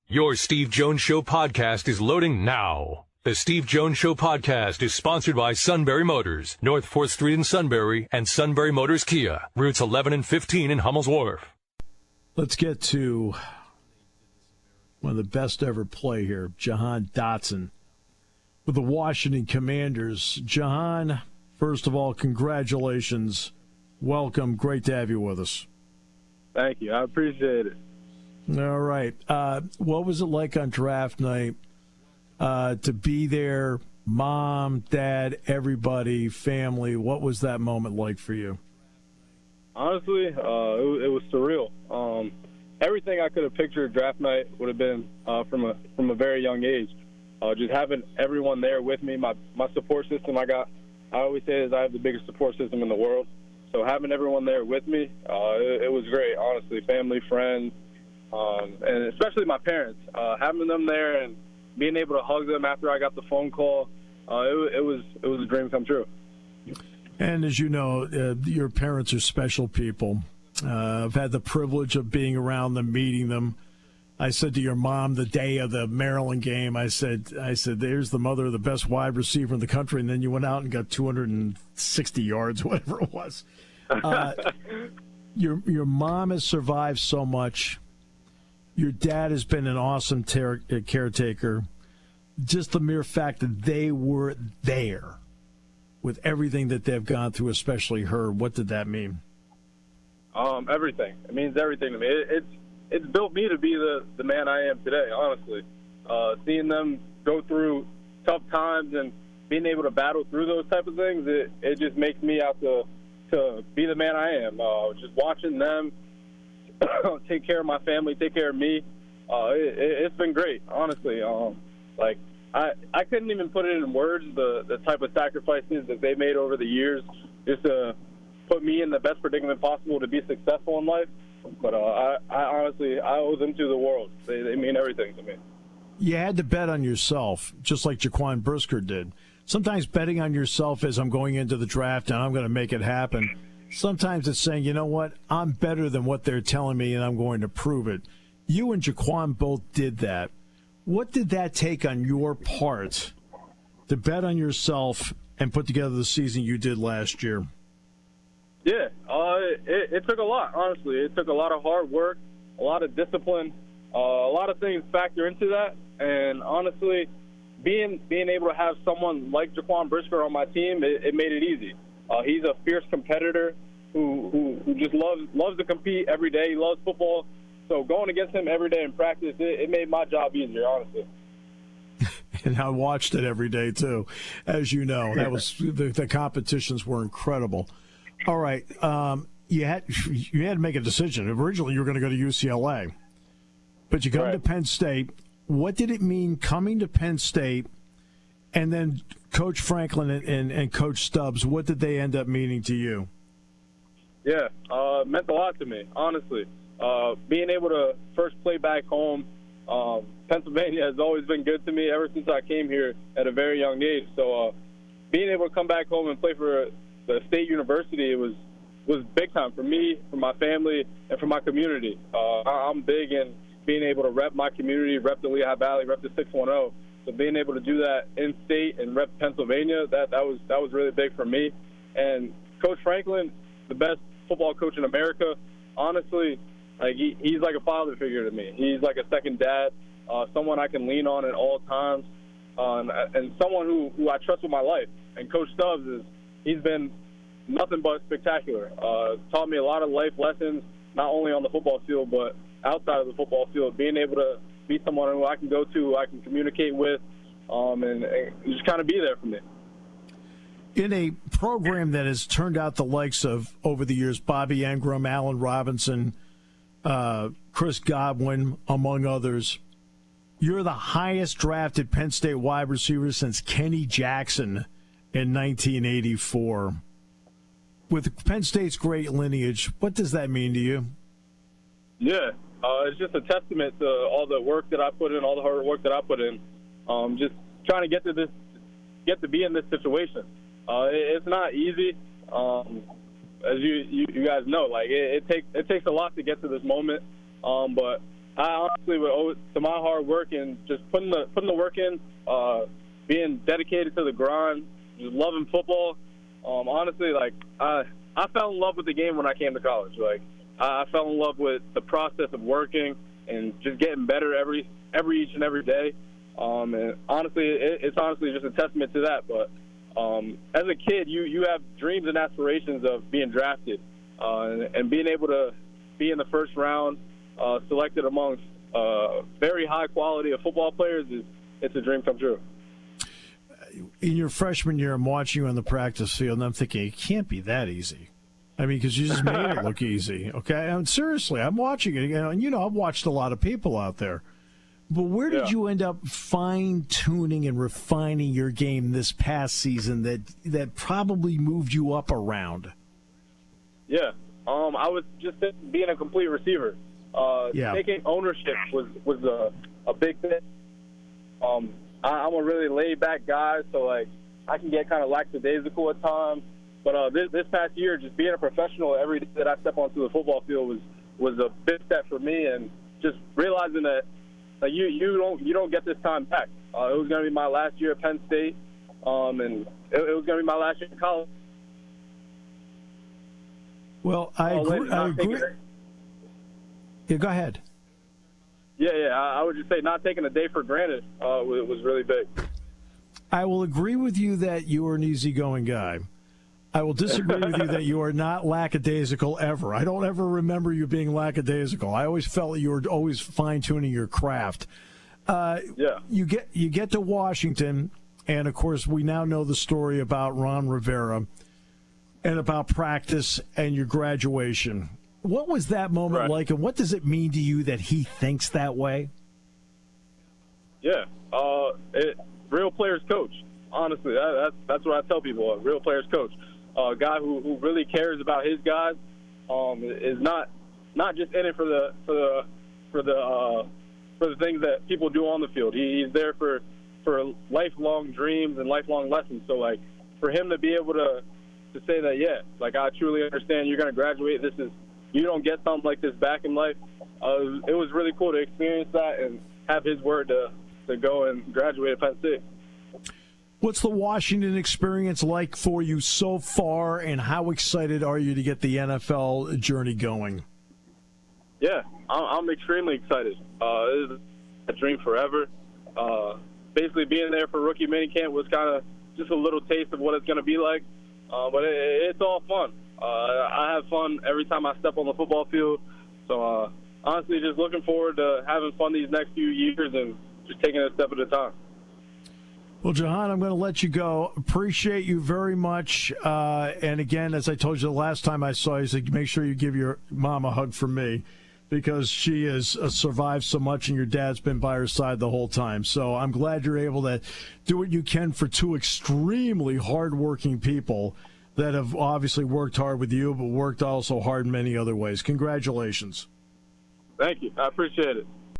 Your Steve Jones Show podcast is loading now. The Steve Jones Show podcast is sponsored by Sunbury Motors, North 4th Street in Sunbury, and Sunbury Motors Kia, routes 11 and 15 in Hummel's Wharf. Let's get to one of the best ever play here, Jahan Dotson with the Washington Commanders. Jahan, first of all, congratulations. Welcome. Great to have you with us. Thank you. I appreciate it. All right. What was it like on draft night to be there, mom, dad, everybody, family? What was that moment like for you? Honestly, it was surreal. Everything I could have pictured draft night would have been from a very young age. Just having everyone there with me, my support system I always say is I have the biggest support system in the world. So having everyone there with me, it was great, honestly. Family, friends, and especially my parents. Having them there and being able to hug them after I got the phone call, it was a dream come true. And as you know, your parents are special people. I've had the privilege of being around them, meeting them. I said to your mom the day of the Maryland game, I said, there's the mother of the best wide receiver in the country, and then you went out and got 260 yards, whatever it was. Your mom has survived so much. Your dad has been an awesome caretaker. Just the mere fact that they were there with everything that they've gone through, especially her, what did that mean? Everything. It means everything to me. It's built me to be the man I am today, honestly. Seeing them go through tough times and being able to battle through those type of things, it just makes me out to be the man I am. Just watching them take care of my family, take care of me, it's been great, honestly. I couldn't even put it in words, the type of sacrifices that they made over the years just to put me in the best predicament possible to be successful in life. But I honestly, I owe them to the world. They mean everything to me. You had to bet on yourself, just like Jaquan Brisker did. Sometimes betting on yourself is I'm going into the draft and I'm going to make it happen. Sometimes it's saying, you know what, I'm better than what they're telling me and I'm going to prove it. You and Jaquan both did that. What did that take on your part to bet on yourself and put together the season you did last year? Yeah, it took a lot, honestly. It took a lot of hard work, a lot of discipline, a lot of things factor into that. And honestly, being able to have someone like Jaquan Brisker on my team, it made it easy. He's a fierce competitor who just loves to compete every day. He loves football. So going against him every day in practice, it made my job easier, honestly. And I watched it every day, too. As you know, that was the competitions were incredible. All right. You had to make a decision. Originally, you were going to go to UCLA. But you come to Penn State. What did it mean coming to Penn State and then Coach Franklin and Coach Stubbs? What did they end up meaning to you? Yeah, it meant a lot to me, honestly. Being able to first play back home, Pennsylvania has always been good to me ever since I came here at a very young age. So being able to come back home and play for the state university, it was big time for me, for my family, and for my community. I'm big in being able to rep my community, rep the Lehigh Valley, rep the 610. So being able to do that in state and rep Pennsylvania, that was really big for me. And Coach Franklin, the best football coach in America, honestly, like he's like a father figure to me. He's like a second dad, someone I can lean on at all times, and someone who I trust with my life. And Coach Stubbs he's been nothing but spectacular. Taught me a lot of life lessons, not only on the football field, but outside of the football field, being able to be someone who I can go to, who I can communicate with, and just kind of be there for me. In a program that has turned out the likes of, over the years, Bobby Engram, Allen Robinson, Chris Godwin, among others, you're the highest drafted Penn State wide receiver since Kenny Jackson in 1984. With Penn State's great lineage, what does that mean to you? Yeah, it's just a testament to all the work that I put in, all the hard work that I put in. Just trying to get to be in this situation. It's not easy, as you guys know. Like it takes a lot to get to this moment. But I honestly would owe it to my hard work and just putting the work in, being dedicated to the grind, just loving football. Honestly, like I fell in love with the game when I came to college. Like I fell in love with the process of working and just getting better every each and every day. And honestly, it's honestly just a testament to that. But as a kid, you have dreams and aspirations of being drafted and being able to be in the first round, selected amongst very high quality of football players. It's a dream come true. In your freshman year, I'm watching you on the practice field, and I'm thinking, it can't be that easy. I mean, because you just made it look easy, okay? And seriously, I'm watching it, and I've watched a lot of people out there. But where did you end up fine-tuning and refining your game this past season that probably moved you up a round? Yeah, I was just being a complete receiver. Taking ownership was a big thing. I'm a really laid-back guy, so like I can get kind of lackadaisical at times. But this past year, just being a professional every day that I step onto the football field was a big step for me, and just realizing that like you don't get this time back. It was going to be my last year at Penn State, and it was going to be my last year in college. Well, I agree. Yeah, go ahead. Yeah. I would just say not taking a day for granted was really big. I will agree with you that you are an easygoing guy. I will disagree with you that you are not lackadaisical ever. I don't ever remember you being lackadaisical. I always felt that you were always fine-tuning your craft. You get to Washington, and, of course, we now know the story about Ron Rivera and about practice and your graduation. What was that moment like, and what does it mean to you that he thinks that way? Yeah, real players coach. Honestly, that's what I tell people. A real players coach, a guy who really cares about his guys, is not just in it for the things that people do on the field. He's there for lifelong dreams and lifelong lessons. So like for him to be able to say that, like I truly understand you're going to graduate. You don't get something like this back in life. It was really cool to experience that and have his word to go and graduate at Penn State. What's the Washington experience like for you so far, and how excited are you to get the NFL journey going? Yeah, I'm extremely excited. It is a dream forever. Basically, being there for rookie minicamp was kind of just a little taste of what it's going to be like, but it's all fun. I have fun every time I step on the football field. So, honestly, just looking forward to having fun these next few years and just taking it a step at a time. Well, Jahan, I'm going to let you go. Appreciate you very much. And again, as I told you the last time I saw you, said make sure you give your mom a hug from me, because she has survived so much and your dad's been by her side the whole time. So I'm glad you're able to do what you can for two extremely hardworking people that have obviously worked hard with you, but worked also hard in many other ways. Congratulations. Thank you. I appreciate it.